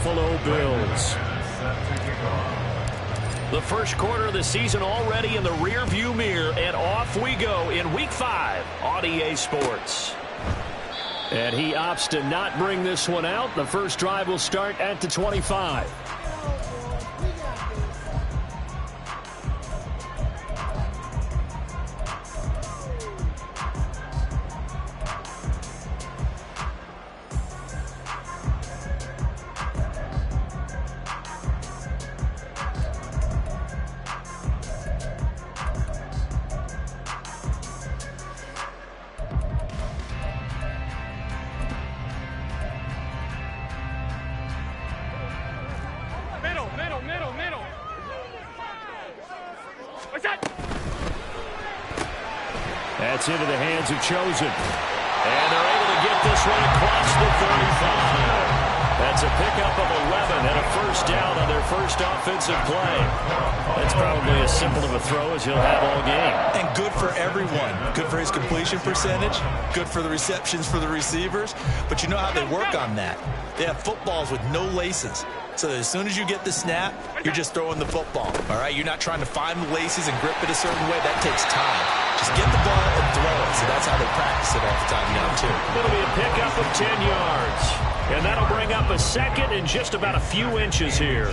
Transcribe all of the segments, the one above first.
Buffalo Bills. The first quarter of the season already in the rearview mirror, and off we go in Week 5 on EA Sports. And he opts to not bring this one out. The first drive will start at the 25. That's into the hands of Chosen. And they're able to get this one across the 35. That's a pickup of 11 and a first down on their first offensive play. That's probably as simple of a throw as he'll have all game. And good for everyone. Good for his completion percentage. Good for the receptions for the receivers. But you know how they work on that. They have footballs with no laces. So as soon as you get the snap, you're just throwing the football. All right, you're not trying to find the laces and grip it a certain way. That takes time. Just get the ball and throw it. So that's how they practice it all the time now, too. It'll be a pickup of 10 yards. And that'll bring up a second and just about a few inches here.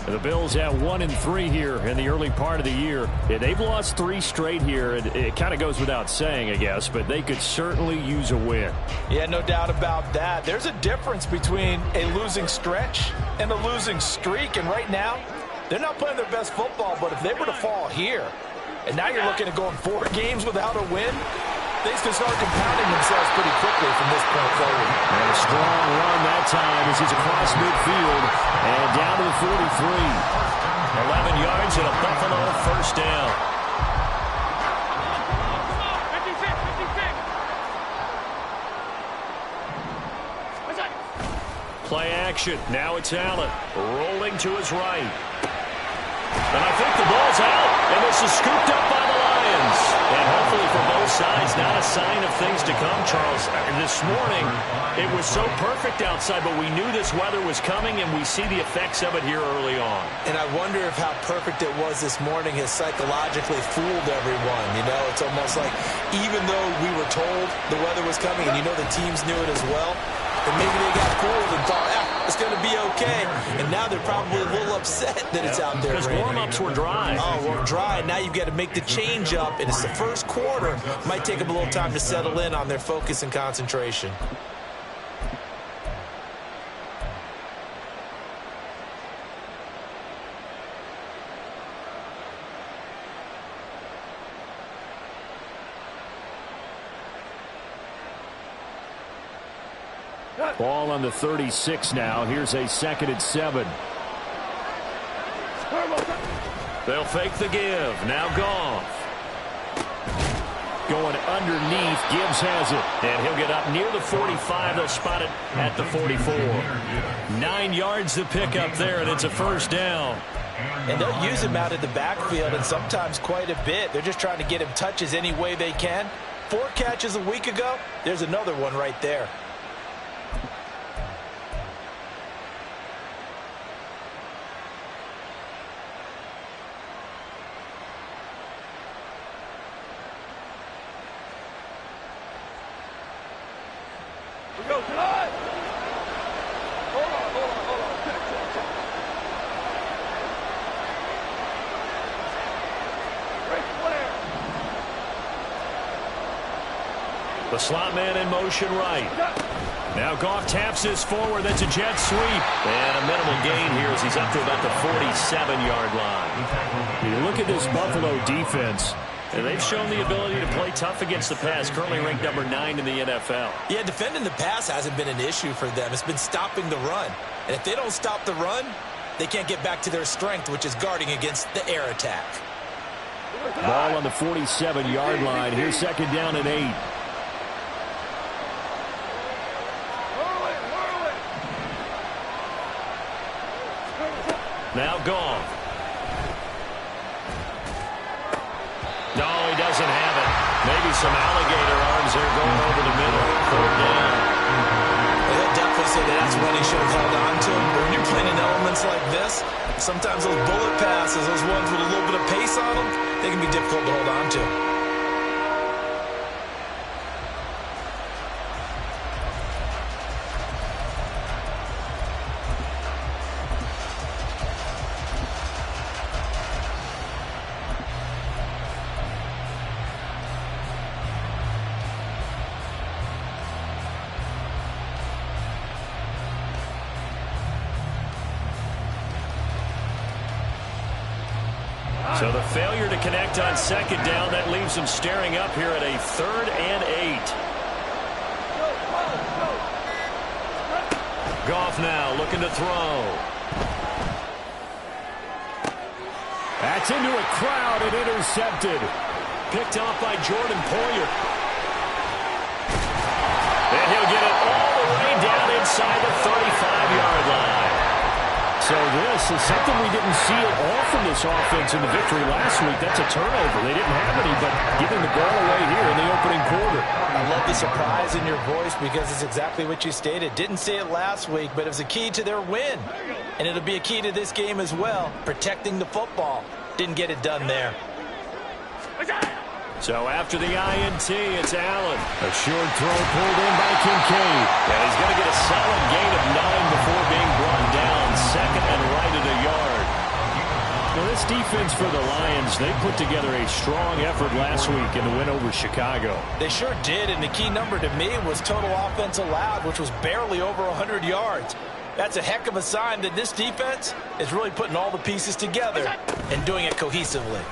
The Bills have 1-3 here in the early part of the year. Yeah, they've lost 3 straight here. It kind of goes without saying, I guess, but they could certainly use a win. Yeah, no doubt about that. There's a difference between a losing stretch and a losing streak. And right now, they're not playing their best football, but if they were to fall here, and now you're looking at going 4 games without a win, things can start compounding themselves pretty quickly from this point forward. And a strong run that time as he's across midfield and down to the 43. 11 yards and a Buffalo first down. 56. Play action. Now it's Allen rolling to his right. And I think the ball's out, and this is scooped up by the Lions. And hopefully for both sides, not a sign of things to come, Charles. This morning, it was so perfect outside, but we knew this weather was coming, and we see the effects of it here early on. And I wonder if how perfect it was this morning has psychologically fooled everyone. You know, it's almost like even though we were told the weather was coming, and you know the teams knew it as well, and maybe they got fooled and thought, it's going to be okay. And now they're probably a little upset that it's out there. Because warm-ups were dry. Oh, well, dry. Now you've got to make the change up, and it's the first quarter. Might take them a little time to settle in on their focus and concentration. Ball on the 36 now. Here's a 2nd and 7. They'll fake the give. Now Goff. Going underneath. Gibbs has it. And he'll get up near the 45. They'll spot it at the 44. 9 yards to pick up there, and it's a first down. And they'll use him out of the backfield, and sometimes quite a bit. They're just trying to get him touches any way they can. 4 catches a week ago. There's another one right there. The slot man in motion right. Now Goff taps this forward. That's a jet sweep. And a minimal gain here as he's up to about the 47-yard line. You look at this Buffalo defense, and they've shown the ability to play tough against the pass, currently ranked number 9 in the NFL. Yeah, defending the pass hasn't been an issue for them. It's been stopping the run. And if they don't stop the run, they can't get back to their strength, which is guarding against the air attack. Ball on the 47-yard line. Here's 2nd down and 8. Now Goff. No, he doesn't have it. Maybe some alligator arms there going over the middle. 4th down. They'll definitely say that's what he should have held on to. But when you're playing pass. Sometimes those bullet passes, those ones with a little bit of pace on them, they can be difficult to hold on to. So the failure to connect on second down, that leaves them staring up here at a 3rd and 8. Goff now looking to throw. That's into a crowd and intercepted. Picked off by Jordan Poyer. And he'll get it all the way down inside the 35-yard line. So this is something we didn't see at all from this offense in the victory last week. That's a turnover. They didn't have any, but giving the ball away here in the opening quarter. I love the surprise in your voice because it's exactly what you stated. Didn't say it last week, but it was a key to their win. And it'll be a key to this game as well, protecting the football. Didn't get it done there. So after the INT, it's Allen. A short throw pulled in by Kincaid. And he's going to get a solid gain of 9 before being brought down. 2nd and right at a yard. Now this defense for the Lions, they put together a strong effort last week in the win over Chicago. They sure did, and the key number to me was total offense allowed, which was barely over 100 yards. That's a heck of a sign that this defense is really putting all the pieces together and doing it cohesively.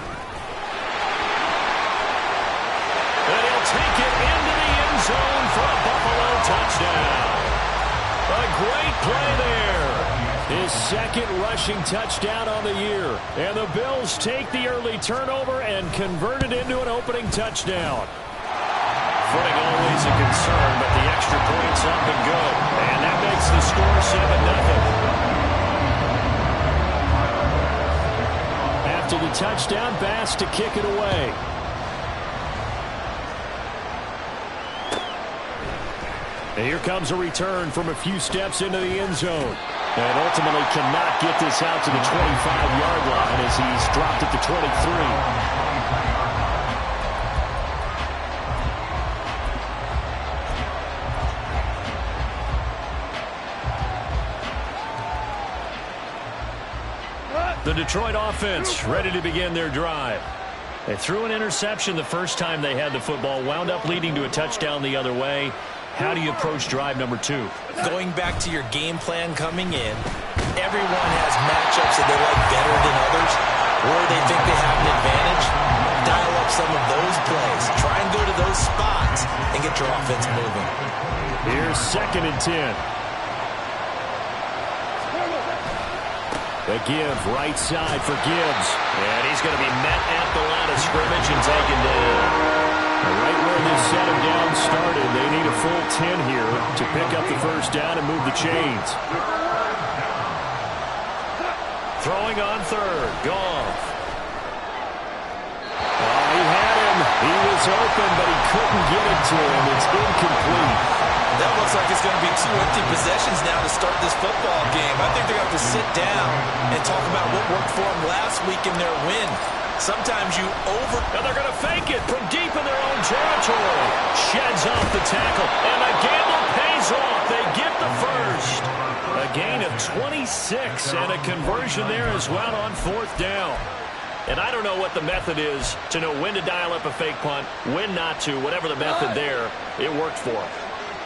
And he'll take it into the end zone for a Buffalo touchdown. A great play there. His 2nd rushing touchdown on the year. And the Bills take the early turnover and convert it into an opening touchdown. Footing always a concern, but the extra point's up and good. And that makes the score 7-0. After the touchdown, Bass to kick it away. And here comes a return from a few steps into the end zone. And ultimately cannot get this out to the 25-yard line as he's dropped at the 23. The Detroit offense ready to begin their drive. They threw an interception the first time they had the football, wound up leading to a touchdown the other way. How do you approach drive number 2? Going back to your game plan coming in, everyone has matchups that they like better than others, where they think they have an advantage. Dial up some of those plays. Try and go to those spots and get your offense moving. Here's 2nd and 10. The give, right side for Gibbs. And he's going to be met at the line of scrimmage and taken down. Right where this set of down started, they need a full 10 here to pick up the first down and move the chains. Throwing on 3rd, Goff. Oh, he had him. He was open, but he couldn't get it to him. It's incomplete. That looks like it's going to be 2 empty possessions now to start this football game. I think they're going to have to sit down and talk about what worked for them last week in their win. Sometimes you Now they're going to fake it from deep in their own territory. Sheds off the tackle, and the gamble pays off. They get the first. A gain of 26 and a conversion there as well on 4th down. And I don't know what the method is to know when to dial up a fake punt, when not to, whatever the method there, it worked for them.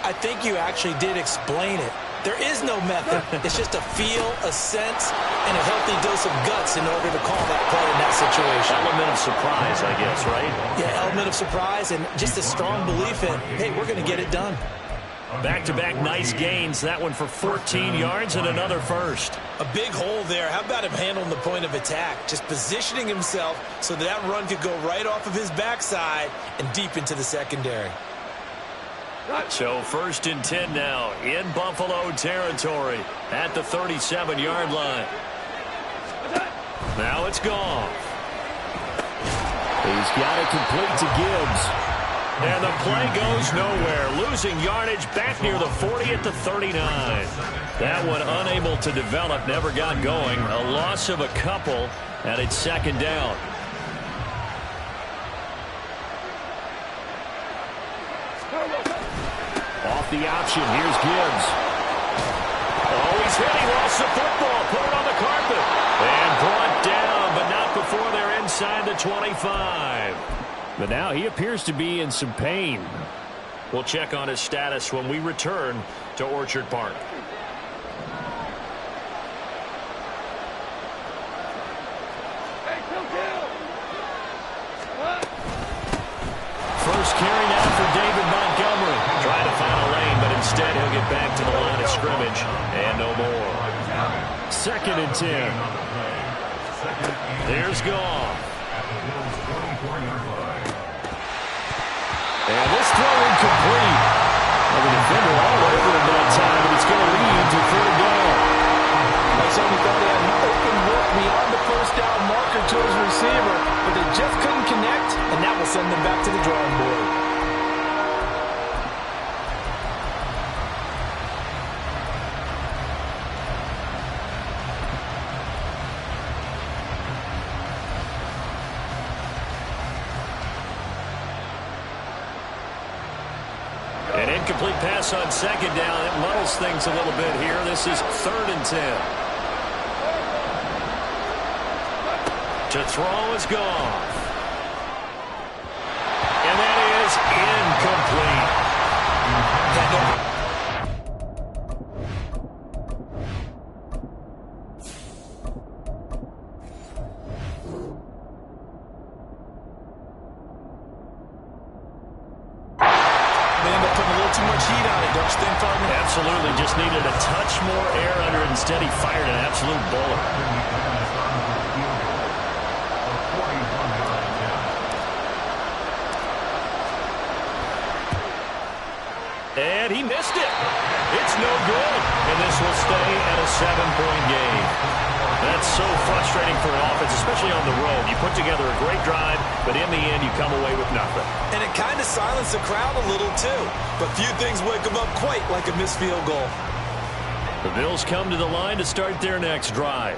I think you actually did explain it. There is no method. It's just a feel, a sense, and a healthy dose of guts in order to call that play in that situation. Element of surprise, I guess, right? Yeah, element of surprise and just a strong belief in, hey, we're going to get it done. Back-to-back nice gains. That one for 14 yards and another first. A big hole there. How about him handling the point of attack? Just positioning himself so that run could go right off of his backside and deep into the secondary. So 1st and 10 now in Buffalo territory at the 37-yard line. Now it's Goff. He's got it complete to Gibbs. And the play goes nowhere. Losing yardage back near the 40 at the 39. That one unable to develop, never got going. A loss of a couple, and it's second down. Off the option, here's Gibbs. Oh, he's hit. He lost the football. Put it on the carpet. And brought down, but not before they're inside the 25. But now he appears to be in some pain. We'll check on his status when we return to Orchard Park. First carry now for David Montgomery. Trying to find a lane, but instead he'll get back to the line of scrimmage and no more. 2nd and 10. There's Goff. And this throw incomplete. Well, the defender all over him that time, but it's going to lead to 3rd down. I certainly thought he had an open look beyond the first down marker to his receiver, but they just couldn't connect, and that will send them back to the drawing board. An incomplete pass on 2nd down. It muddles things a little bit here. This is 3rd and 10. To throw is Goff. And that is incomplete. Too much heat on it, don't you think, partner? Absolutely. Just needed a touch more air under it. Instead, he fired an absolute bullet. And he missed it. It's no good. And this will stay at a 7-point game. That's so frustrating for an offense, especially on the road. You put together a great drive, but in the end, you come away with nothing. And it kind of silenced the crowd a little, too. But few things wake them up quite like a missed field goal. The Bills come to the line to start their next drive.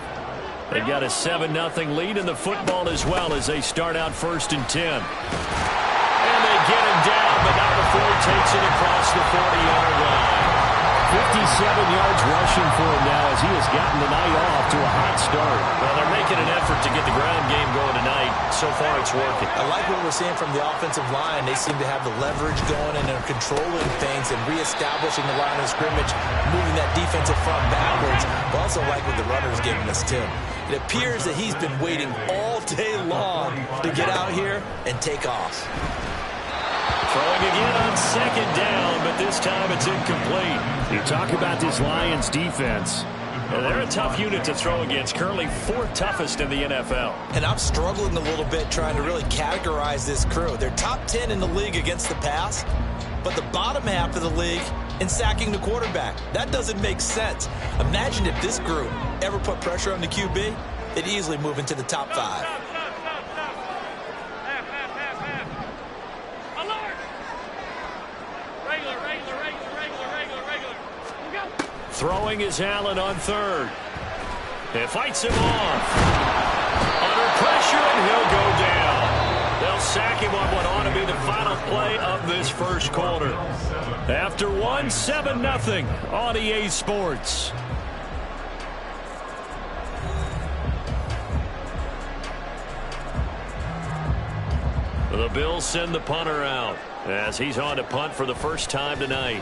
They've got a 7-0 lead in the football as well as they start out 1st and 10. And they get him down, but not before he takes it across the 40-yard line. 57 yards rushing for him now as he has gotten the night off to a hot start. Well, they're making an effort to get the ground game going tonight. So far, it's working. I like what we're seeing from the offensive line. They seem to have the leverage going, and they're controlling things and reestablishing the line of scrimmage, moving that defensive front backwards. But also like what the runner's giving us, too. It appears that he's been waiting all day long to get out here and take off. Throwing again on 2nd down, but this time it's incomplete. You talk about this Lions defense. And they're a tough unit to throw against, currently 4th toughest in the NFL. And I'm struggling a little bit trying to really categorize this crew. They're top 10 in the league against the pass, but the bottom half of the league in sacking the quarterback. That doesn't make sense. Imagine if this group ever put pressure on the QB, they'd easily move into the top 5. Throwing is Allen on 3rd. It fights him off. Under pressure, and he'll go down. They'll sack him on what ought to be the final play of this 1st quarter. After 7-0 on EA Sports. The Bills send the punter out as he's on to punt for the first time tonight.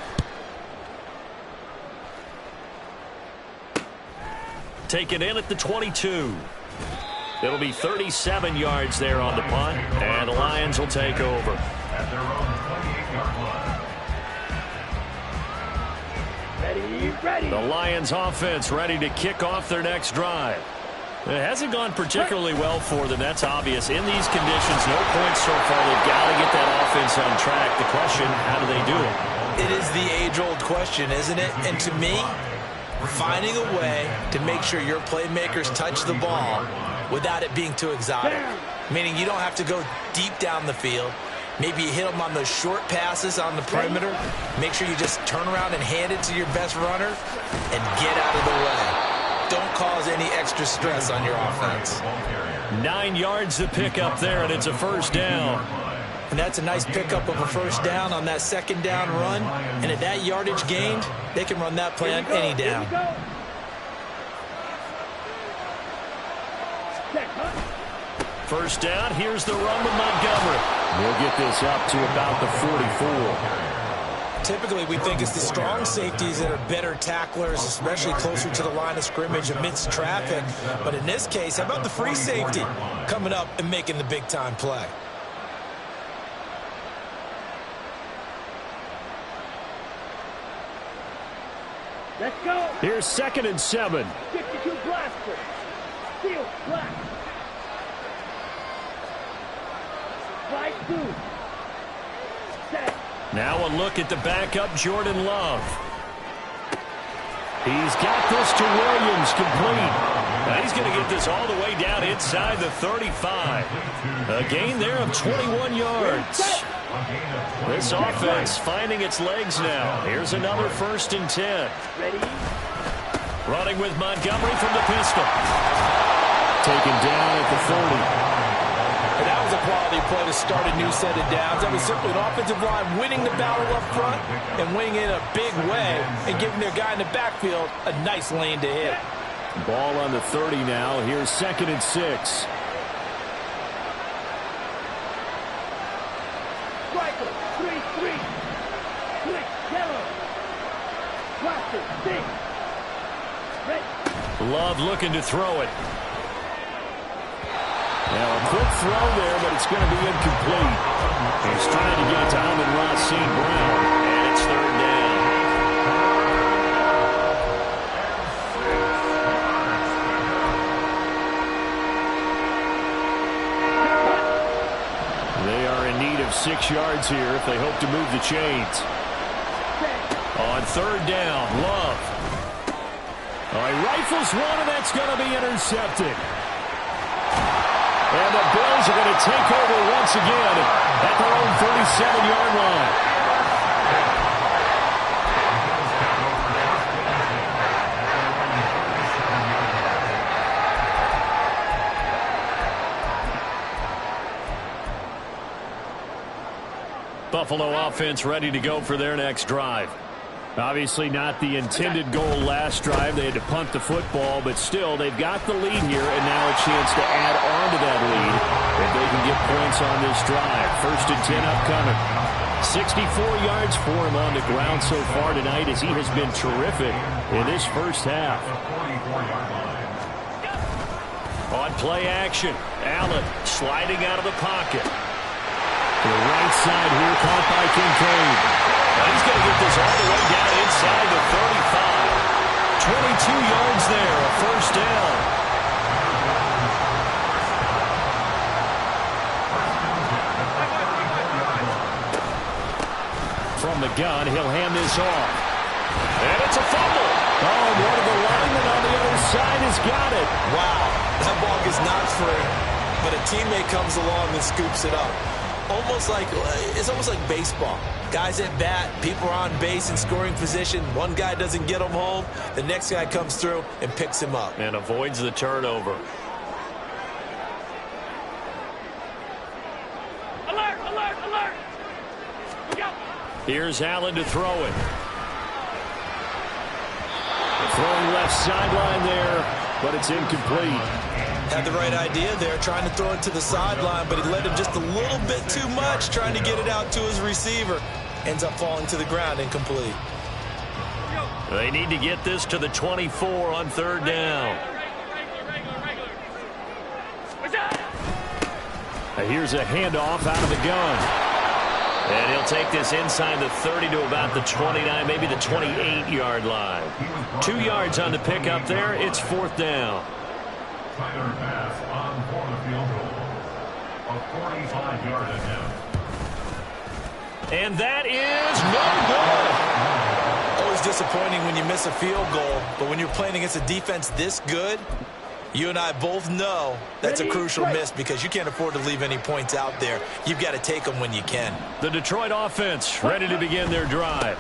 Taken in at the 22. It'll be 37 yards there on the punt, and the Lions will take over. The Lions offense ready to kick off their next drive. It hasn't gone particularly well for them. That's obvious. In these conditions, no points so far. They've got to get that offense on track. The question, how do they do it? It is the age-old question, isn't it? And to me, finding a way to make sure your playmakers touch the ball without it being too exotic. Meaning you don't have to go deep down the field. Maybe you hit them on those short passes on the perimeter. Make sure you just turn around and hand it to your best runner and get out of the way. Don't cause any extra stress on your offense. 9 yards to pick up there, and it's a first down. And that's a nice pickup of a first down on that second down run. And at that yardage gained, they can run that play on any down. First down, here's the run with Montgomery. We'll get this up to about the 44. Typically, we think it's the strong safeties that are better tacklers, especially closer to the line of scrimmage amidst traffic. But in this case, how about the free safety coming up and making the big-time play? Let's go. Here's 2nd and 7. 52 blaster. Steel, black. Right through. Set. Now a look at the backup, Jordan Love. He's got this to Williams, complete. Now he's going to get this all the way down inside the 35. A gain there of 21 yards. This offense finding its legs now. Here's another 1st and 10. Ready? Running with Montgomery from the pistol. Taken down at the 30. And that was a quality play to start a new set of downs. That was simply an offensive line winning the battle up front and winning in a big way and giving their guy in the backfield a nice lane to hit. Ball on the 30 now. Here's 2nd and 6. Striker, 3-3. Click, yellow. Blaster, 6. Ready. Love looking to throw it. Now a quick throw there, but it's going to be incomplete. He's trying to get it to Amon-Ra St. Brown, and it's 3rd down. They are in need of 6 yards here if they hope to move the chains. On 3rd down, Love. He rifles one, and that's going to be intercepted. And the Bills are going to take over once again at their own 37-yard line. Buffalo offense ready to go for their next drive. Obviously not the intended goal last drive. They had to punt the football, but still, they've got the lead here, and now a chance to add on to that lead if they can get points on this drive. 1st and 10 upcoming. 64 yards for him on the ground so far tonight as he has been terrific in this first half. On play action, Allen sliding out of the pocket. To the right side here, caught by Kincaid. Now he's going to get this all the way down inside the 35. 22 yards there, a first down. From the gun, he'll hand this off. And it's a fumble. Oh, one of the linemen on the other side has got it. Wow, that ball is not free, but a teammate comes along and scoops it up. It's almost like baseball. Guys at bat, people are on base in scoring position. One guy doesn't get him home. The next guy comes through and picks him up. And avoids the turnover. Alert, alert, alert. Look out. Here's Allen to throw it. Throwing left sideline there, but it's incomplete. Had the right idea there, trying to throw it to the sideline, but he led him just a little bit too much, trying to get it out to his receiver. Ends up falling to the ground, incomplete. They need to get this to the 24 on 3rd down. Here's a handoff out of the gun. And he'll take this inside the 30 to about the 29, maybe the 28-yard line. 2 yards on the pickup there. It's 4th down. Tyler pass on for the field goal. A 45-yard attempt. And that is no good. Always disappointing when you miss a field goal, but when you're playing against a defense this good, You and I both know that's a crucial miss because you can't afford to leave any points out there. You've got to take them when you can. The Detroit offense ready to begin their drive.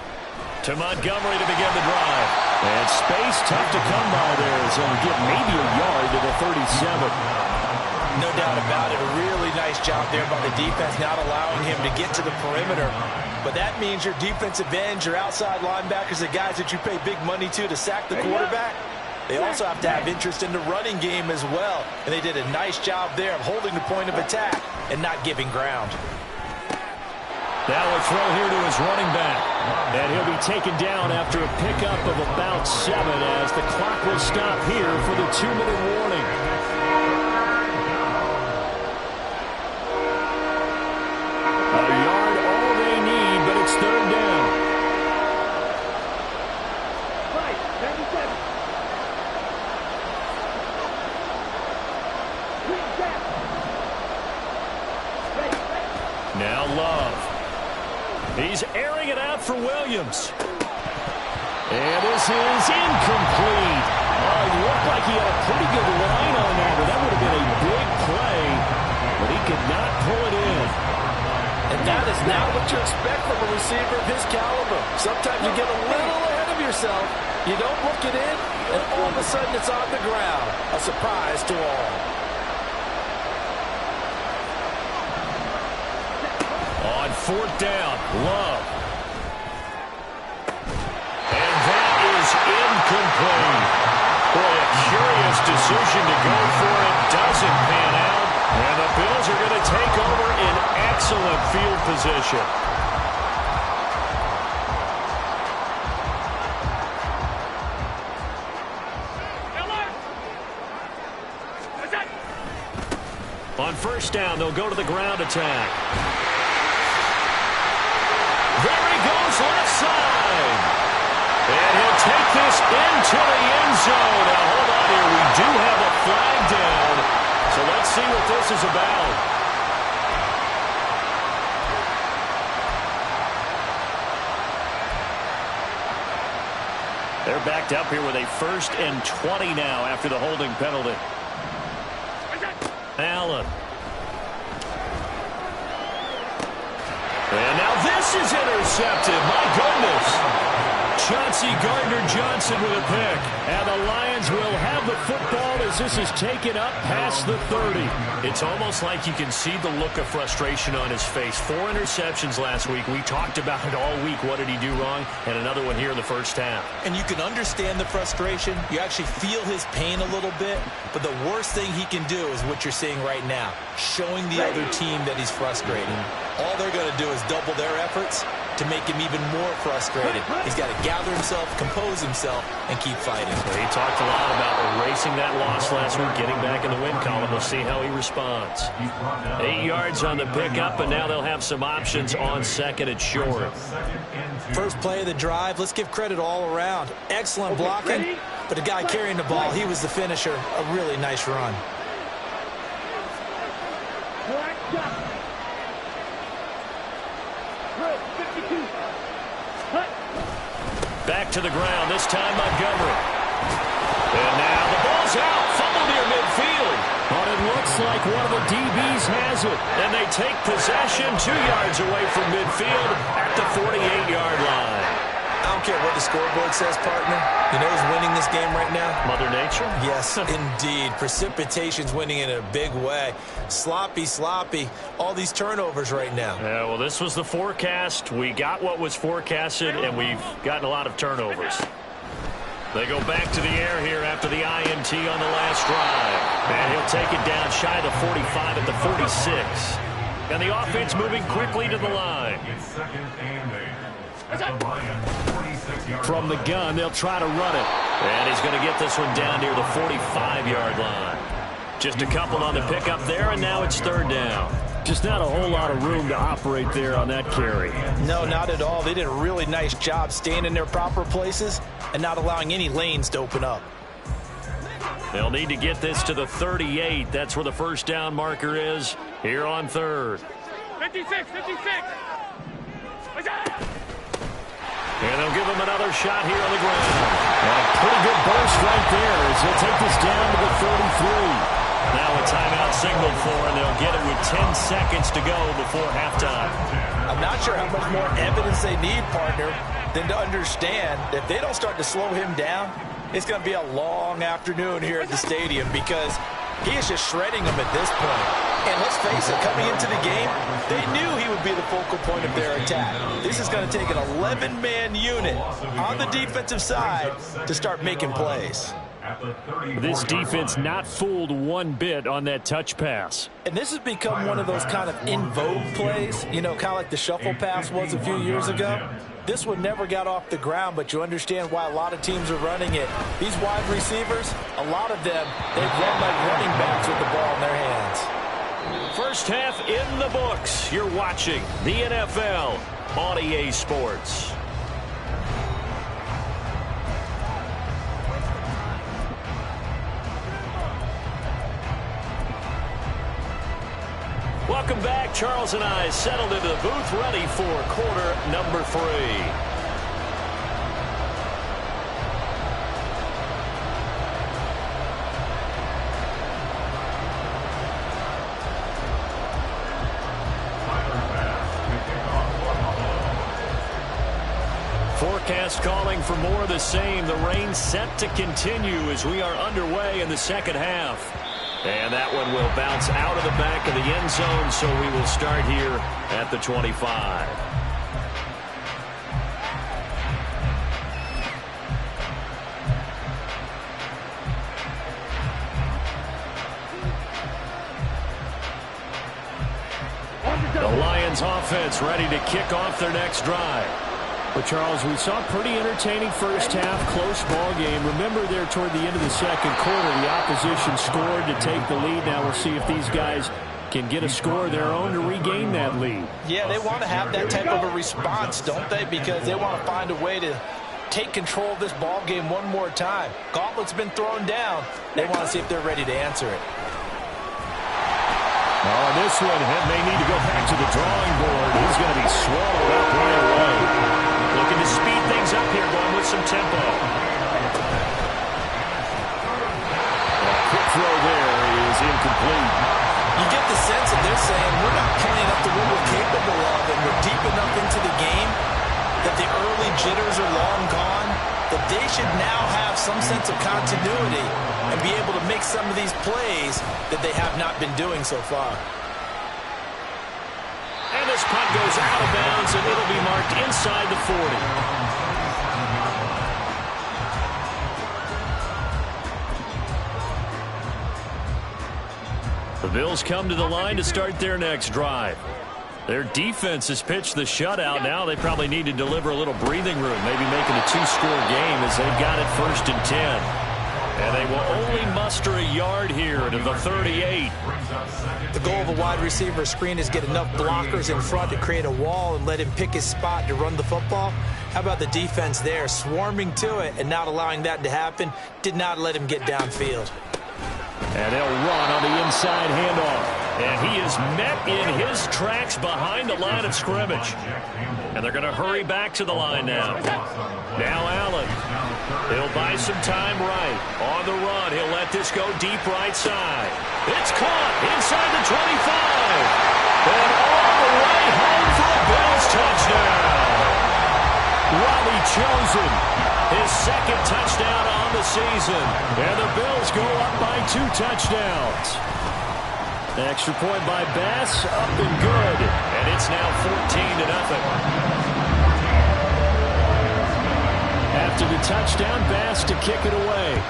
To Montgomery to begin the drive. And space tough to come by there. So he'll get maybe a yard to the 37. No doubt about it. A really nice job there by the defense, not allowing him to get to the perimeter. But that means your defensive ends, your outside linebackers, the guys that you pay big money to sack the quarterback, they also have to have interest in the running game as well. And they did a nice job there of holding the point of attack and not giving ground. Now a throw here to his running back. And he'll be taken down after a pickup of about 7 as the clock will stop here for the 2-minute warning. A yard all they need, but it's 3rd down. Right, 97. Now Love. He's airing it out for Williams. And this is incomplete. Oh, it looked like he had a pretty good line on that, but that would have been a big play. But he could not pull it in. And that is not what you expect from a receiver of his caliber. Sometimes you get a little ahead of yourself. You don't look it in, and all of a sudden it's on the ground. A surprise to all. On 4th down, Love. And that is incomplete. Boy, a curious decision to go for it. Doesn't pan out. And the Bills are going to take over in excellent field position. On 1st down, they'll go to the ground attack. There he goes, left side. And he'll take this into the end zone. Now, hold on here. We do have a flag down. So let's see what this is about. They're backed up here with a 1st and 20 now after the holding penalty. Allen. And now this is intercepted. My goodness. Chauncey Gardner-Johnson with a pick. And the Lions will have the football as this is taken up past the 30. It's almost like you can see the look of frustration on his face. 4 interceptions last week. We talked about it all week. What did he do wrong? And another one here in the 1st half. And you can understand the frustration. You actually feel his pain a little bit. But the worst thing he can do is what you're seeing right now, showing the other team that he's frustrated. All they're going to do is double their efforts to make him even more frustrated. He's got to gather himself, compose himself, and keep fighting. He talked a lot about erasing that loss last week, getting back in the win column. We'll see how he responds. 8 yards on the pickup, and now they'll have some options on 2nd and short. First play of the drive, let's give credit all around. Excellent blocking, but the guy carrying the ball, he was the finisher. A really nice run. Back to the ground, this time Montgomery. And now the ball's out, fumble near midfield. But it looks like one of the DBs has it. And they take possession 2 yards away from midfield at the 48-yard line. I don't care what the scoreboard says, partner. You know who's winning this game right now? Mother Nature? Yes, indeed. Precipitation's winning in a big way. Sloppy, sloppy. All these turnovers right now. Yeah, well, this was the forecast. We got what was forecasted, and we've gotten a lot of turnovers. They go back to the air here after the INT on the last drive. And he'll take it down shy of the 45 at the 46. And the offense moving quickly to the line. It's 2nd and 8. At the Lions, 46-yard From the gun, they'll try to run it. And he's going to get this one down near the 45-yard line. Just a couple on the pickup there, and now it's 3rd down. Just not a whole lot of room to operate there on that carry. No, not at all. They did a really nice job staying in their proper places and not allowing any lanes to open up. They'll need to get this to the 38. That's where the 1st down marker is here on 3rd. 56, 56. And they'll give him another shot here on the ground. And a pretty good burst right there as he'll take this down to the 10 seconds to go before halftime. I'm not sure how much more evidence they need, partner, than to understand that if they don't start to slow him down, it's going to be a long afternoon here at the stadium because he is just shredding them at this point. And let's face it, coming into the game, they knew he would be the focal point of their attack. This is going to take an 11-man unit on the defensive side to start making plays. This defense not fooled one bit on that touch pass. And this has become one of those kind of in vogue plays, you know, kind of like the shuffle pass was a few years ago. This one never got off the ground, but you understand why a lot of teams are running it. These wide receivers, a lot of them, they run like running backs with the ball in their hands. First half in the books. You're watching the NFL on EA Sports. Welcome back. Charles and I settled into the booth, ready for quarter number 3. Forecast calling for more of the same. The rain set to continue as we are underway in the second half. And that one will bounce out of the back of the end zone, so we will start here at the 25. The Lions offense ready to kick off their next drive. Well, Charles, we saw a pretty entertaining first half, close ball game. Remember there toward the end of the second quarter, the opposition scored to take the lead. Now we'll see if these guys can get a score of their own to regain that lead. Yeah, they want to have that type of a response, don't they? Because they want to find a way to take control of this ball game one more time. Gauntlet's been thrown down. They want to see if they're ready to answer it. Oh, this one may need to go back to the drawing board. He's going to be swallowed up right away. Looking to speed things up here, going with some tempo. A quick throw there is incomplete. You get the sense that they're saying we're not playing up to what we're capable of, and we're deep enough into the game that the early jitters are long gone, that they should now have some sense of continuity and be able to make some of these plays that they have not been doing so far. And this punt goes out of bounds, and it'll be marked inside the 40. The Bills come to the line to start their next drive. Their defense has pitched the shutout. Now they probably need to deliver a little breathing room, maybe making a 2-score game as they've got it 1st and 10. And they will only muster a yard here to the 38. The goal of a wide receiver screen is get enough blockers in front to create a wall and let him pick his spot to run the football. How about the defense there, swarming to it and not allowing that to happen? Did not let him get downfield. And they'll run on the inside handoff. And he is met in his tracks behind the line of scrimmage. And they're going to hurry back to the line now. Now Allen. He'll buy some time right. On the run, he'll let this go deep right side. It's caught inside the 25. And all the way home for a Bills touchdown. Robbie Chosen, his 2nd touchdown on the season. And the Bills go up by 2 touchdowns. Extra point by Bass, up and good. And it's now 14-0. After the touchdown, Bass to kick it away.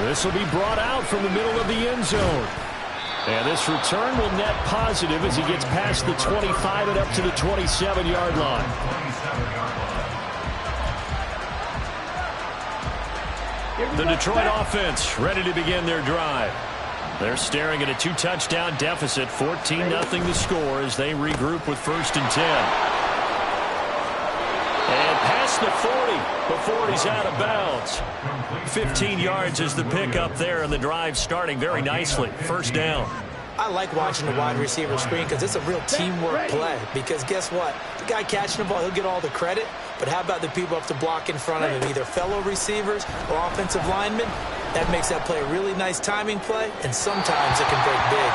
This will be brought out from the middle of the end zone. And this return will net positive as he gets past the 25 and up to the 27-yard line. The Detroit offense ready to begin their drive. They're staring at a 2-touchdown deficit, 14-0 the score as they regroup with 1st and 10. And past the 40 before he's out of bounds. 15 yards is the pickup there, and the drive starting very nicely. 1st down. I like watching the wide receiver screen because it's a real teamwork play. Because guess what? The guy catching the ball, he'll get all the credit. But how about the people up to block in front of him, either fellow receivers or offensive linemen? That makes that play a really nice timing play, and sometimes it can break big.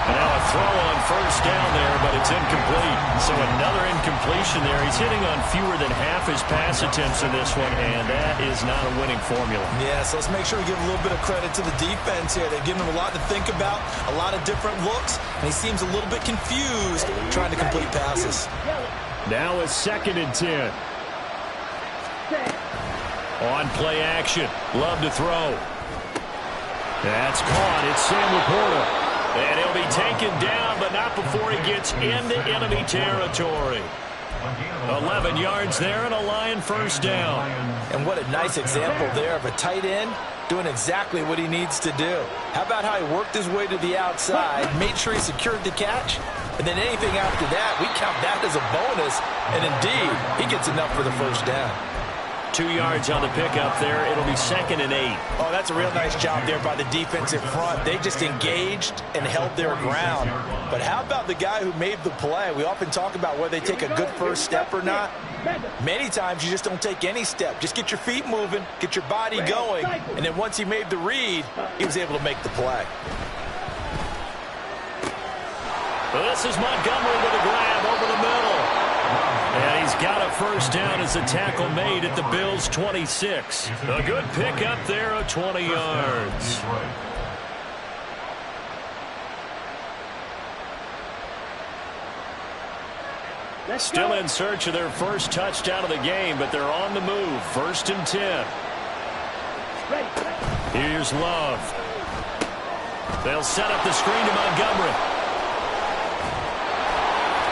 And now a throw on first down there, but it's incomplete. So another incompletion there. He's hitting on fewer than half his pass attempts in this one, and that is not a winning formula. Yeah, so let's make sure we give a little bit of credit to the defense here. They've given him a lot to think about, a lot of different looks, and he seems a little bit confused trying to complete passes. Now a 2nd and 10. On play action. Love to throw. That's caught. It's Sam Laporta. And he'll be taken down, but not before he gets into enemy territory. 11 yards there and a Lion first down. And what a nice example there of a tight end doing exactly what he needs to do. How about how he worked his way to the outside, made sure he secured the catch, and then anything after that, we count that as a bonus. And indeed, he gets enough for the first down. 2 yards on the pickup there. It'll be 2nd and 8. Oh, that's a real nice job there by the defensive front. They just engaged and held their ground. But how about the guy who made the play? We often talk about whether they take a good first step or not. Many times you just don't take any step. Just get your feet moving, get your body going, and then once he made the read, he was able to make the play. This is Montgomery with a grab over the middle. And he's got a first down as a tackle made at the Bills' 26. A good pickup there of 20 yards. Still in search of their first touchdown of the game, but they're on the move. 1st and 10. Here's Love. They'll set up the screen to Montgomery.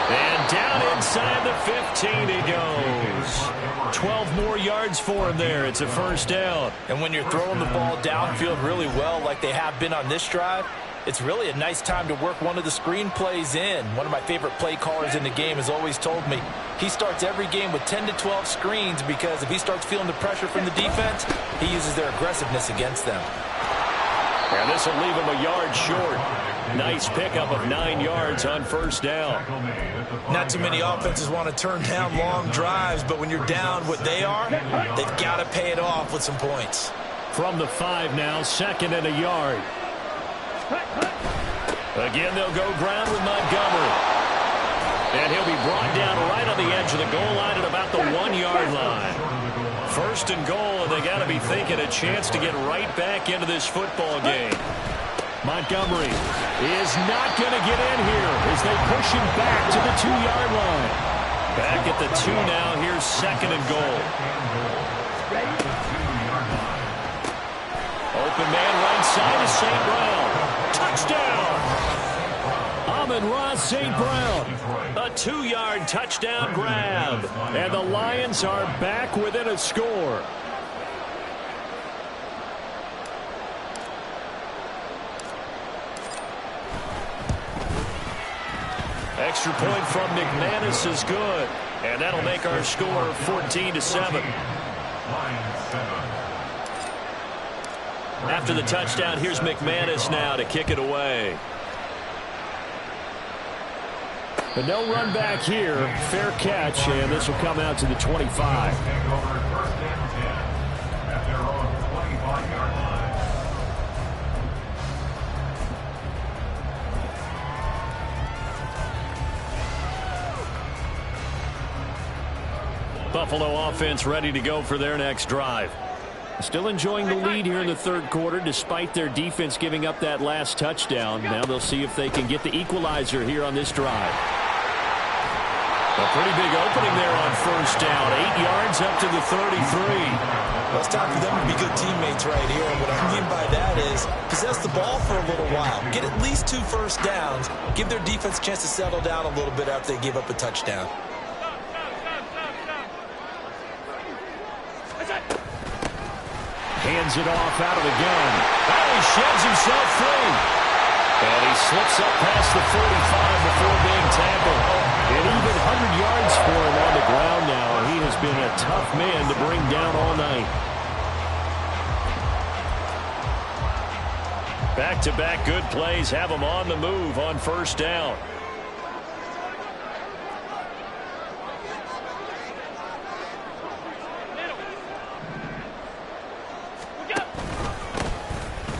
And down inside the 15 he goes. 12 more yards for him there. It's a first down. And when you're throwing the ball downfield really well like they have been on this drive, it's really a nice time to work one of the screen plays in. One of my favorite play callers in the game has always told me he starts every game with 10 to 12 screens because if he starts feeling the pressure from the defense, he uses their aggressiveness against them. And this will leave him a yard short. Nice pickup of 9 yards on first down. Not too many offenses want to turn down long drives, but when you're down what they are, they've got to pay it off with some points. From the 5 now, 2nd and a yard. Again, they'll go ground with Montgomery. And he'll be brought down right on the edge of the goal line at about the 1 yard line. 1st and goal, and they got to be thinking a chance to get right back into this football game. Montgomery is not going to get in here as they push him back to the 2 yard line. Back at the 2 now. Here's 2nd and goal. Open man right side of St. Brown. Touchdown! Amon-Ra St. Brown. A 2 yard touchdown grab. And the Lions are back within a score. Extra point from McManus is good. And that'll make our score 14-7. After the touchdown, here's McManus now to kick it away. But no run back here. Fair catch, and this will come out to the 25. Buffalo offense ready to go for their next drive. Still enjoying the lead here in the 3rd quarter despite their defense giving up that last touchdown. Now they'll see if they can get the equalizer here on this drive. A pretty big opening there on first down. 8 yards up to the 33. Well, it's time for them to be good teammates right here. And what I mean by that is possess the ball for a little while. Get at least 2 first downs. Give their defense a chance to settle down a little bit after they give up a touchdown. Hands it off out of the gun. And he sheds himself free. And he slips up past the 45 before being tackled. And even 100 yards for him on the ground now. He has been a tough man to bring down all night. Back-to-back good plays have them on the move on first down.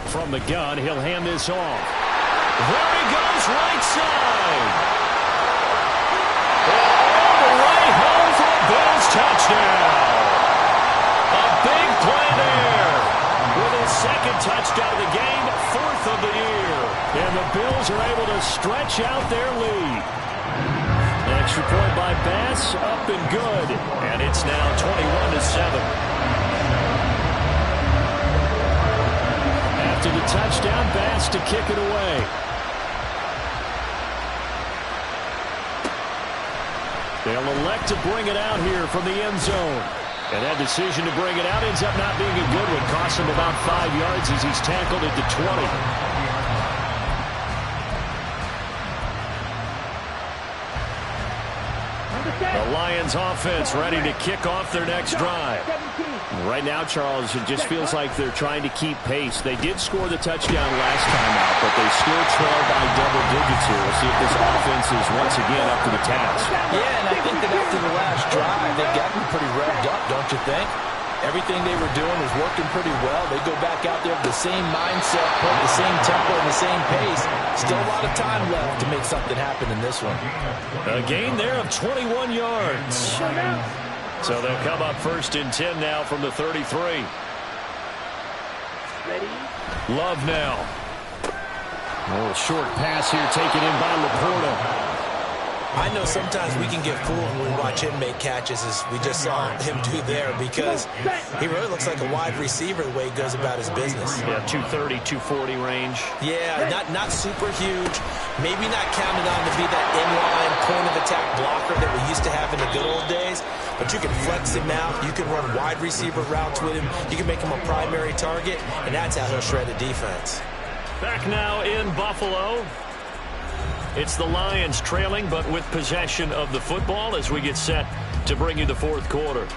From the gun, he'll hand this off. There he goes, right side. All the way home for a Bills touchdown. A big play there. With his second touchdown of the game, fourth of the year. And the Bills are able to stretch out their lead. Extra point by Bass, up and good. And it's now 21-7. To the touchdown, Bass to kick it away. They'll elect to bring it out here from the end zone. And that decision to bring it out ends up not being a good one. Costs him about 5 yards as he's tackled at the 20. The Lions offense ready to kick off their next drive. Right now, Charles, it just feels like they're trying to keep pace. They did score the touchdown last time out, but they still trail by double digits here. We'll see if this offense is once again up to the task. Yeah, and I think that after the last drive, they've gotten pretty revved up, don't you think? Everything they were doing was working pretty well. They go back out there with the same mindset, put the same tempo and the same pace. Still a lot of time left to make something happen in this one. A gain there of 21 yards. So they'll come up first and 10 now from the 33. Love now. A little short pass here taken in by Laporta. I know sometimes we can get fooled when we watch him make catches, as we just saw him do there, because he really looks like a wide receiver the way he goes about his business. Yeah, 230, 240 range. Yeah, not super huge. Maybe not counted on to be that inline point-of-attack blocker that we used to have in the good old days, but you can flex him out. You can run wide receiver routes with him. You can make him a primary target, and that's how he'll shred a defense. Back now in Buffalo. It's the Lions trailing, but with possession of the football as we get set to bring you the fourth quarter.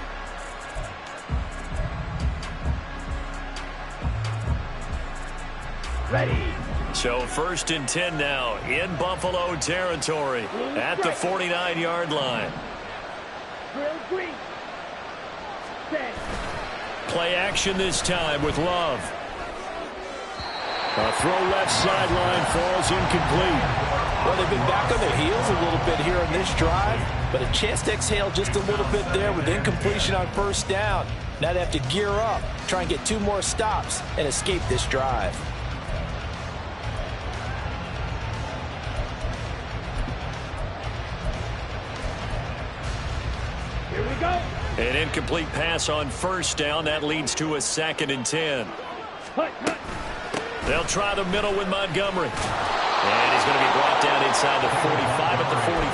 Ready. So first and 10 now in Buffalo territory at the 49-yard line. Drill green. Set. Play action this time with Love. A throw left sideline falls incomplete. Well, they've been back on their heels a little bit here in this drive, but a chance to exhale just a little bit there with incompletion on first down. Now they have to gear up, try and get 2 more stops, and escape this drive. Here we go. An incomplete pass on first down. That leads to a 2nd and 10. Cut. They'll try the middle with Montgomery. And he's going to be brought down inside the 45 at the 43.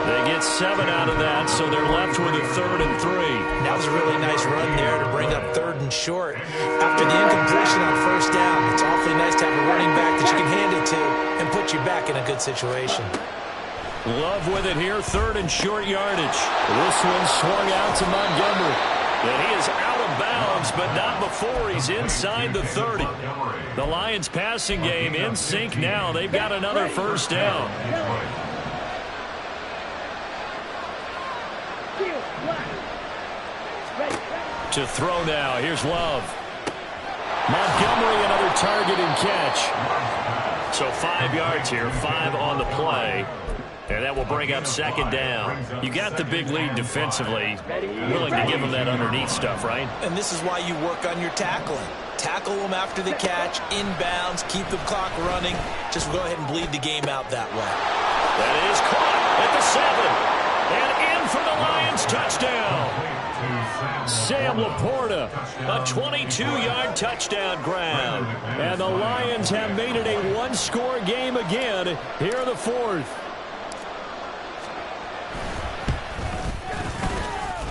They get 7 out of that, so they're left with a 3rd and 3. That was a really nice run there to bring up 3rd and short. After the incompletion on first down, it's awfully nice to have a running back that you can hand it to and put you back in a good situation. Love with it here, 3rd and short yardage. This one swung out to Montgomery. And he is out of bounds, but not before he's inside the 30. The Lions passing game in sync now. They've got another first down. To throw now. Here's Love. Montgomery, another target and catch. So 5 yards here, 5 on the play. And that will bring up 2nd down. You got the big lead defensively. Willing to give them that underneath stuff, right? And this is why you work on your tackling. Tackle them after the catch, inbounds, keep the clock running. Just go ahead and bleed the game out that way. That is caught at the 7. And in for the Lions touchdown. Sam Laporta, a 22-yard touchdown grab. And the Lions have made it a one-score game again here in the 4th.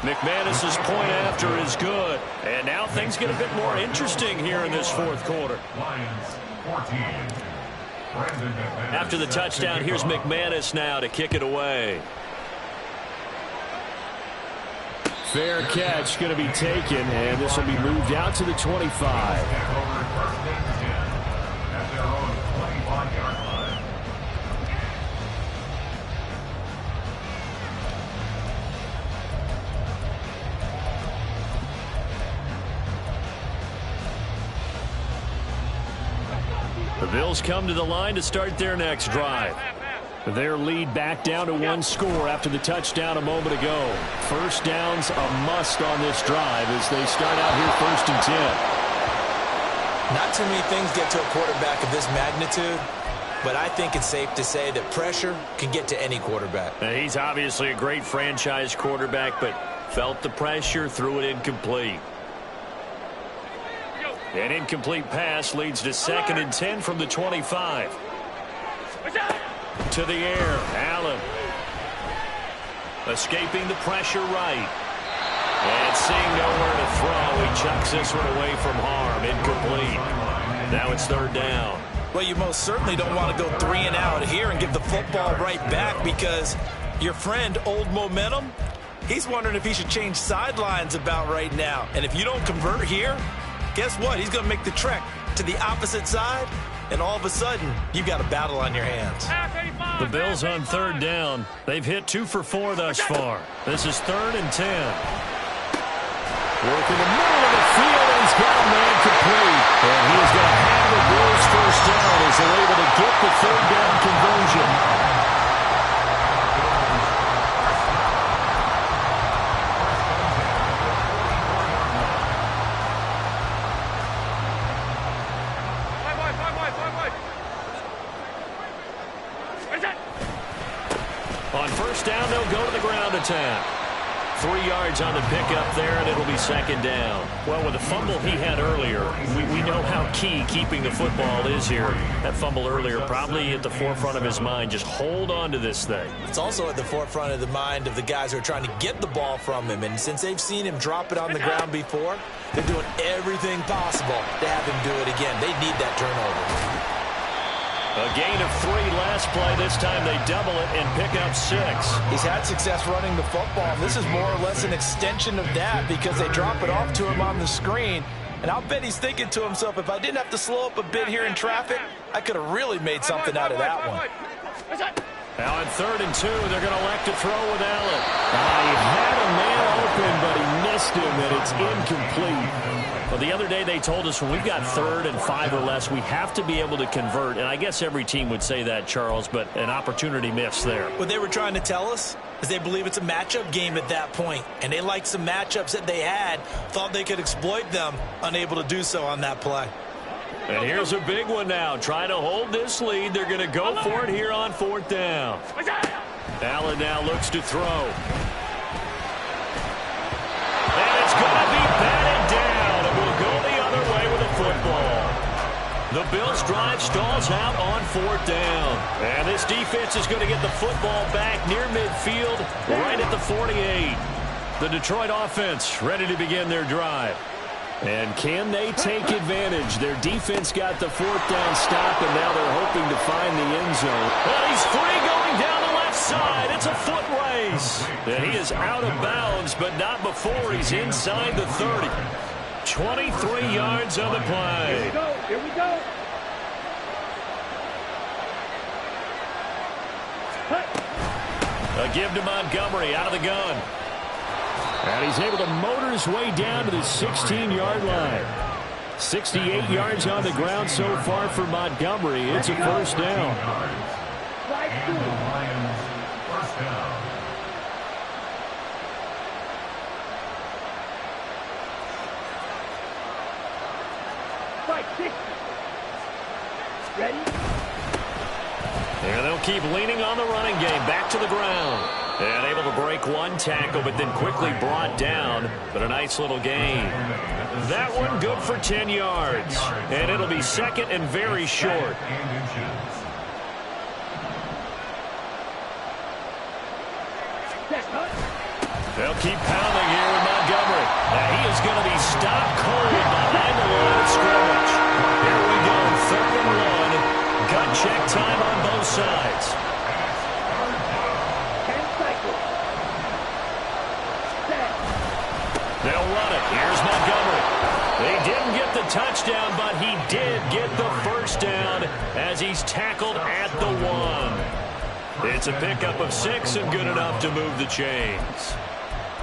McManus's point after is good. And now things get a bit more interesting here in this 4th quarter. After the touchdown, here's McManus now to kick it away. Fair catch going to be taken, and this will be moved out to the 25. Bills come to the line to start their next drive. Their lead back down to one score after the touchdown a moment ago. First down's a must on this drive as they start out here 1st and 10. Not too many things get to a quarterback of this magnitude, but I think it's safe to say that pressure can get to any quarterback. He's obviously a great franchise quarterback, but felt the pressure, threw it incomplete. An incomplete pass leads to 2nd and 10 from the 25. To the air, Allen. Escaping the pressure right. And seeing nowhere to throw, he chucks this one away from harm. Incomplete. Now it's 3rd down. Well, you most certainly don't want to go 3 and out here and give the football right back because your friend, Old Momentum, he's wondering if he should change sidelines about right now. And if you don't convert here, guess what? He's going to make the trek to the opposite side, and all of a sudden, you've got a battle on your hands. The Bills on 3rd down. They've hit 2 for 4 thus far. This is 3rd and 10. Working the middle of the field, and he's got a man complete. And he is going to have the Bills 1st down as they're able to get the 3rd down conversion. On 1st down, they'll go to the ground attack. 3 yards on the pickup there, and it'll be 2nd down. Well, with the fumble he had earlier, we know how key keeping the football is here. That fumble earlier probably at the forefront of his mind. Just hold on to this thing. It's also at the forefront of the mind of the guys who are trying to get the ball from him. And since they've seen him drop it on the ground before, they're doing everything possible to have him do it again. They need that turnover. A gain of 3 last play. This time they double it and pick up 6. He's had success running the football. This is more or less an extension of that because they drop it off to him on the screen. And I'll bet he's thinking to himself, if I didn't have to slow up a bit here in traffic, I could have really made something out of that one. Now on 3rd and 2, they're going to elect to throw with Allen. He had a man open, but he missed him, and it's incomplete. Well, the other day they told us when we've got 3rd and 5 or less, we have to be able to convert. And I guess every team would say that, Charles, but an opportunity missed there. What they were trying to tell us is they believe it's a matchup game at that point. And they liked some matchups that they had, thought they could exploit them, unable to do so on that play. And here's a big one now. Trying to hold this lead. They're going to go for it here on 4th down. Allen now looks to throw. And it's going to be batted down. And we'll go the other way with the football. The Bills drive stalls out on 4th down. And this defense is going to get the football back near midfield, right at the 48. The Detroit offense ready to begin their drive. And can they take advantage? Their defense got the 4th down stop, and now they're hoping to find the end zone. Well, he's free going down the left side. It's a foot race. And he is out of bounds, but not before he's inside the 30. 23 yards on the play. Here we go. Here we go. A give to Montgomery out of the gun. And he's able to motor his way down to the 16-yard line. 68 yards on the ground so far for Montgomery. It's a 1st down. Lions, 1st down. Right, 6. Ready? And they'll keep leaning on the running game. Back to the ground. And able to break one tackle, but then quickly brought down. But a nice little gain. That one good for 10 yards. And it'll be 2nd and very short. They'll keep pounding here with Montgomery. Now he is going to be stopped cold behind the line of scrimmage. Here we go, 3rd and 1. Gut check time on both sides. They'll run it. Here's Montgomery. They didn't get the touchdown, but he did get the 1st down as he's tackled at the 1. It's a pickup of 6 and good enough to move the chains.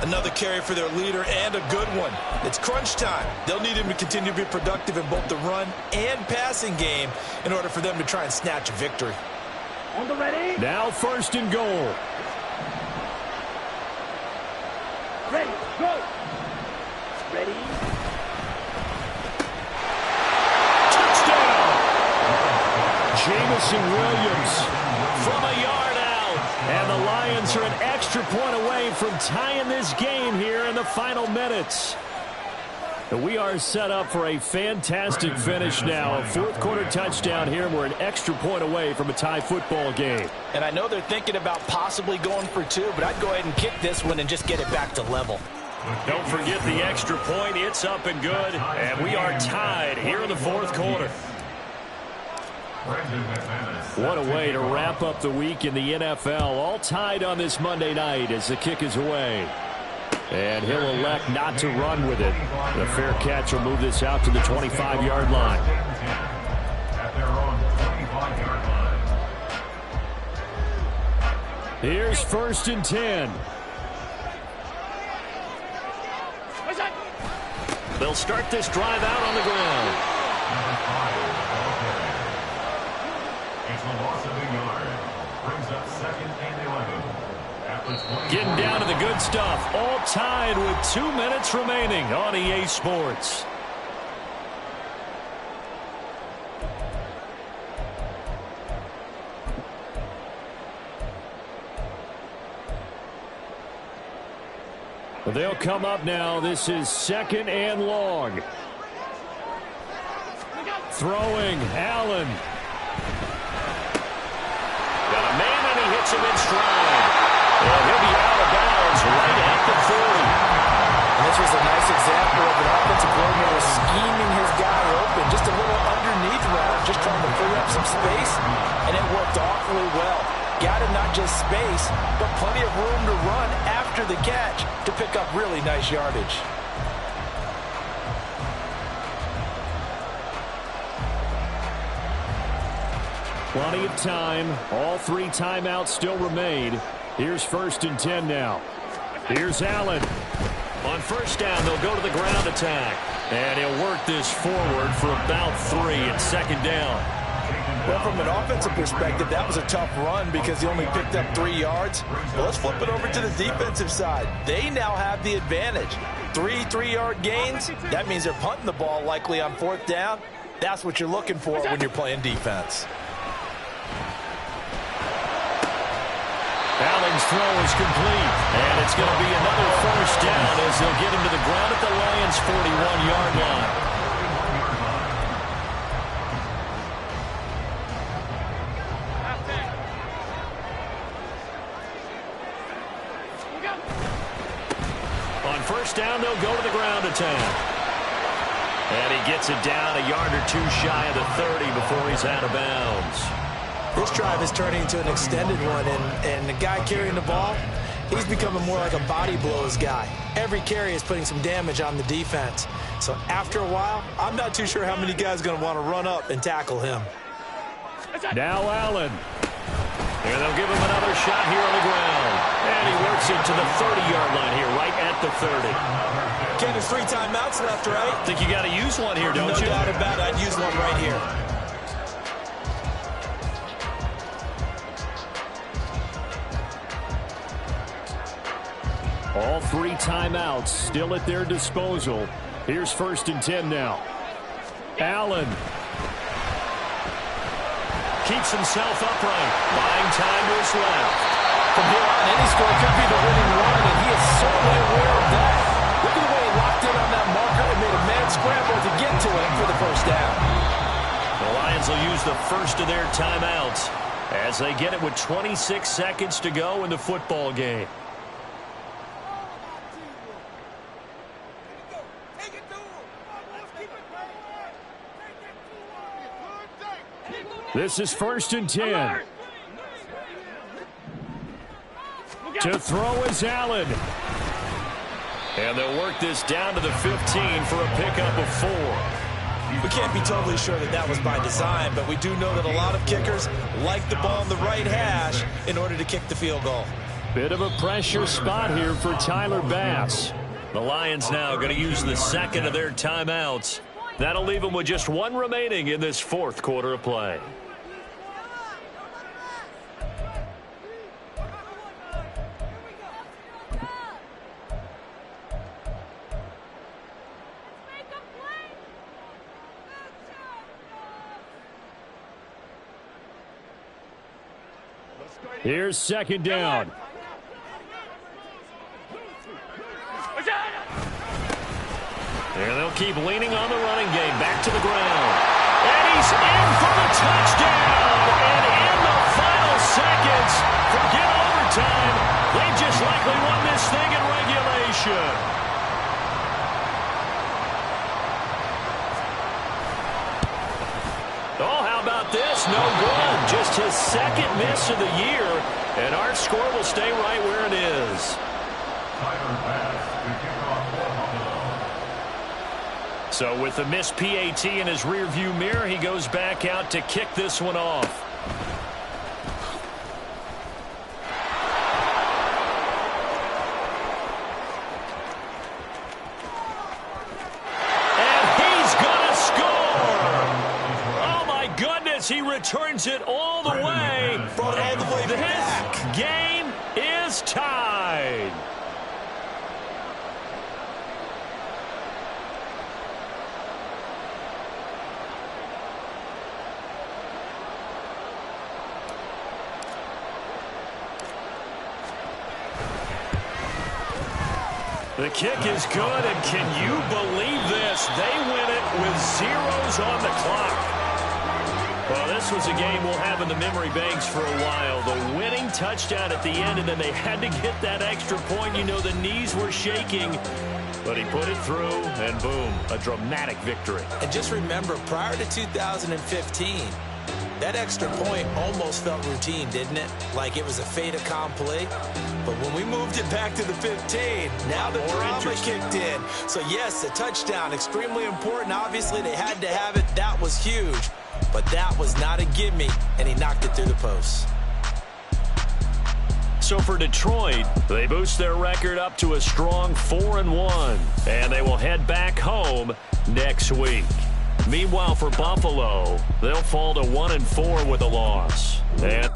Another carry for their leader, and a good one. It's crunch time. They'll need him to continue to be productive in both the run and passing game in order for them to try and snatch a victory. On the ready. Now 1st and goal. Ready, go. Ready. Touchdown! Jamison Williams from a yard out. And the Lions are an extra point away from tying this game here in the final minutes. We are set up for a fantastic finish now. A 4th quarter touchdown here. We're an extra point away from a tie football game. And I know they're thinking about possibly going for 2, but I'd go ahead and kick this one and just get it back to level. Don't forget the extra point. It's up and good. And we are tied here in the 4th quarter. What a way to wrap up the week in the NFL. All tied on this Monday night as the kick is away. And he'll elect not to run with it. The fair catch will move this out to the 25-yard line. At their own 25-yard line. Here's 1st and 10. They'll start this drive out on the ground. It's a loss of a yard. Brings up 2nd and 11. At the 20. Getting down to the good stuff. All tied with 2 minutes remaining on EA Sports. They'll come up now. This is 2nd and long. Throwing, Allen. Got a man and he hits him in stride. And he'll be out of bounds right at the 40. And this was a nice example of an offensive coordinator scheming his guy open. Just a little underneath route, just trying to free up some space, and it worked awfully well. Got him not just space, but plenty of room to run after the catch to pick up really nice yardage. Plenty of time. All 3 timeouts still remain. Here's 1st and 10 now. Here's Allen. On 1st down, they'll go to the ground attack. And he'll work this forward for about 3 and 2nd down. Well, from an offensive perspective, that was a tough run because he only picked up 3 yards. Well, let's flip it over to the defensive side. They now have the advantage. 3 3-yard gains. That means they're punting the ball likely on 4th down. That's what you're looking for when you're playing defense. Allen's throw is complete. And it's going to be another 1st down as they'll get him to the ground at the Lions' 41-yard line. On 1st down, they'll go to the ground attack. And he gets it down a yard or 2 shy of the 30 before he's out of bounds. This drive is turning into an extended one, and the guy carrying the ball, he's becoming more like a body blows guy. Every carry is putting some damage on the defense. So after a while, I'm not too sure how many guys are going to want to run up and tackle him. Now Allen. And they'll give him another shot here on the ground. And he works it to the 30-yard line here, right at the 30. Ken, there's 3 timeouts left, right? Think you got to use one here, don't you? No doubt about it. I'd use one right here. All 3 timeouts still at their disposal. Here's 1st and 10 now. Allen keeps himself upright, buying time to his left. From here on, any score could be the winning run, and he is certainly aware of that. Look at the way he locked in on that marker and made a mad scramble to get to it for the 1st down. The Lions will use the first of their timeouts as they get it with 26 seconds to go in the football game. This is 1st and 10. To throw is Allen. And they'll work this down to the 15 for a pickup of 4. We can't be totally sure that was by design, but we do know that a lot of kickers like the ball in the right hash in order to kick the field goal. Bit of a pressure spot here for Tyler Bass. The Lions now going to use the second of their timeouts. That'll leave them with just one remaining in this fourth quarter of play. Here's second down. And they'll keep leaning on the running game. Back to the ground. And he's in for the touchdown. And in the final seconds, forget overtime. They just likely won this thing in regulation. Oh, how about this? No good. Just his second miss of the year. And our score will stay right where it is. Tyler Bass to kick off for Buffalo. So with the missed PAT in his rearview mirror, he goes back out to kick this one off. And he's going to score! Oh, my goodness, he returns it all the way. Brought it all the way back. This game is tied. The kick is good, and can you believe this? They win it with zeros on the clock. Well, this was a game we'll have in the memory banks for a while. The winning touchdown at the end, and then they had to get that extra point. You know, the knees were shaking, but he put it through, and boom, a dramatic victory. And just remember, prior to 2015, that extra point almost felt routine, didn't it? Like it was a fait accompli. But when we moved it back to the 15, now the drama kicked in. So, yes, a touchdown, extremely important. Obviously, they had to have it. That was huge. But that was not a gimme, and he knocked it through the post. So for Detroit, they boost their record up to a strong 4-1, and they will head back home next week. Meanwhile, for Buffalo, they'll fall to 1-4 with a loss. And